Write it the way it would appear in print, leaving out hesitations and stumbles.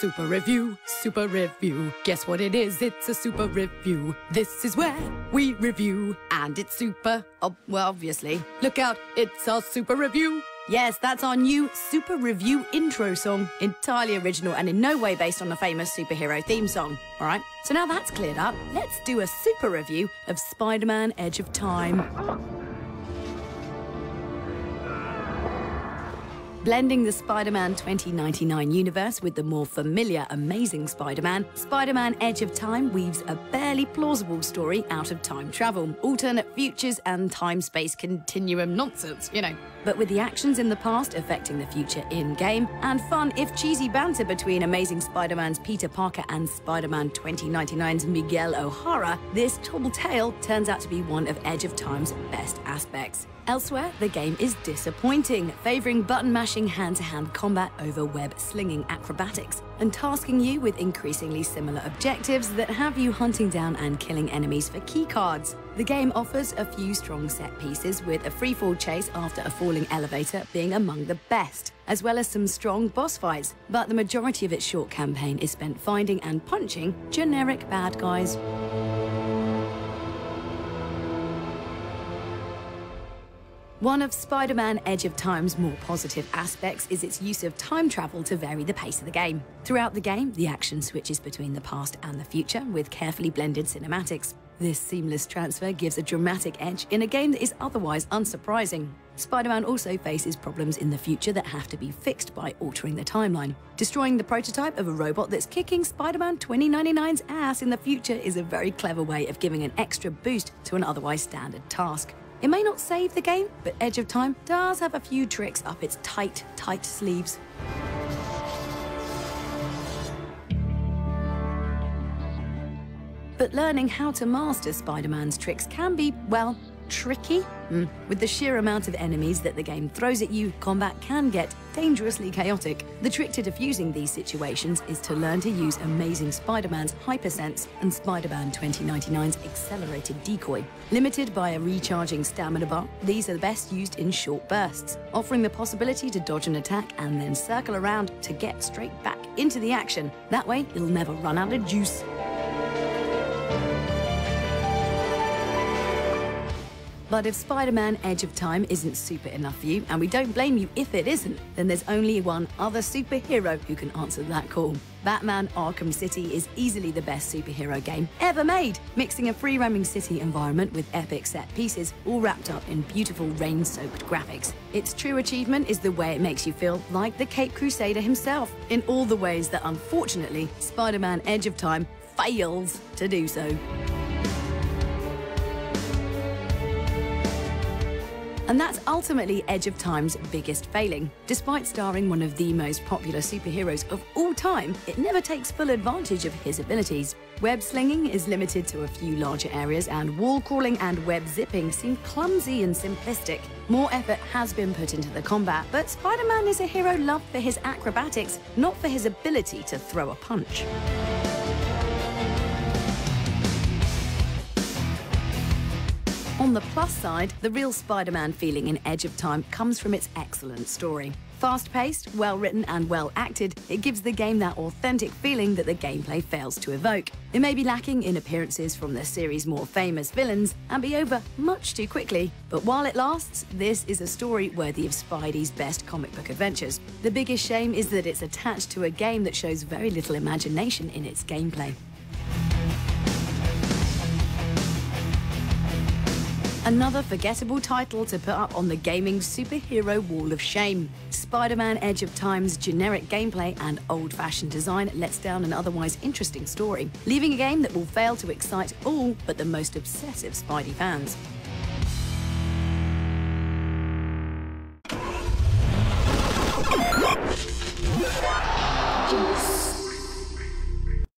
super review, super review. Guess what it is? It's a super review. This is where we review, and it's super. Oh, well, obviously. Look out, it's our super review. Yes, that's our new super review intro song. Entirely original and in no way based on the famous superhero theme song. All right, so now that's cleared up, let's do a super review of Spider-Man Edge of Time. Blending the Spider-Man 2099 universe with the more familiar Amazing Spider-Man, Spider-Man Edge of Time weaves a barely plausible story out of time travel, alternate futures and time-space continuum nonsense, you know. But with the actions in the past affecting the future in-game, and fun if cheesy banter between Amazing Spider-Man's Peter Parker and Spider-Man 2099's Miguel O'Hara, this tall tale turns out to be one of Edge of Time's best aspects. Elsewhere, the game is disappointing, favouring button-mashing hand-to-hand combat over web-slinging acrobatics, and tasking you with increasingly similar objectives that have you hunting down and killing enemies for keycards. The game offers a few strong set pieces, with a freefall chase after a falling elevator being among the best, as well as some strong boss fights, but the majority of its short campaign is spent finding and punching generic bad guys. One of Spider-Man Edge of Time's more positive aspects is its use of time travel to vary the pace of the game. Throughout the game, the action switches between the past and the future with carefully blended cinematics. This seamless transfer gives a dramatic edge in a game that is otherwise unsurprising. Spider-Man also faces problems in the future that have to be fixed by altering the timeline. Destroying the prototype of a robot that's kicking Spider-Man 2099's ass in the future is a very clever way of giving an extra boost to an otherwise standard task. It may not save the game, but Edge of Time does have a few tricks up its tight sleeves. But learning how to master Spider-Man's tricks can be, well, tricky. With the sheer amount of enemies that the game throws at you, combat can get dangerously chaotic. The trick to defusing these situations is to learn to use Amazing Spider-Man's Hypersense and Spider-Man 2099's Accelerated Decoy. Limited by a recharging stamina bar, these are best used in short bursts, offering the possibility to dodge an attack and then circle around to get straight back into the action. That way, you'll never run out of juice. But if Spider-Man Edge of Time isn't super enough for you, and we don't blame you if it isn't, then there's only one other superhero who can answer that call. Batman Arkham City is easily the best superhero game ever made, mixing a free-roaming city environment with epic set pieces, all wrapped up in beautiful rain-soaked graphics. Its true achievement is the way it makes you feel like the Cape Crusader himself, in all the ways that, unfortunately, Spider-Man Edge of Time fails to do so. And that's ultimately Edge of Time's biggest failing. Despite starring one of the most popular superheroes of all time, it never takes full advantage of his abilities. Web slinging is limited to a few larger areas, and wall crawling and web zipping seem clumsy and simplistic. More effort has been put into the combat, but Spider-Man is a hero loved for his acrobatics, not for his ability to throw a punch. On the plus side, the real Spider-Man feeling in Edge of Time comes from its excellent story. Fast-paced, well-written and well-acted, it gives the game that authentic feeling that the gameplay fails to evoke. It may be lacking in appearances from the series' more famous villains and be over much too quickly, but while it lasts, this is a story worthy of Spidey's best comic book adventures. The biggest shame is that it's attached to a game that shows very little imagination in its gameplay. Another forgettable title to put up on the gaming superhero wall of shame. Spider-Man Edge of Time's generic gameplay and old-fashioned design lets down an otherwise interesting story, leaving a game that will fail to excite all but the most obsessive Spidey fans.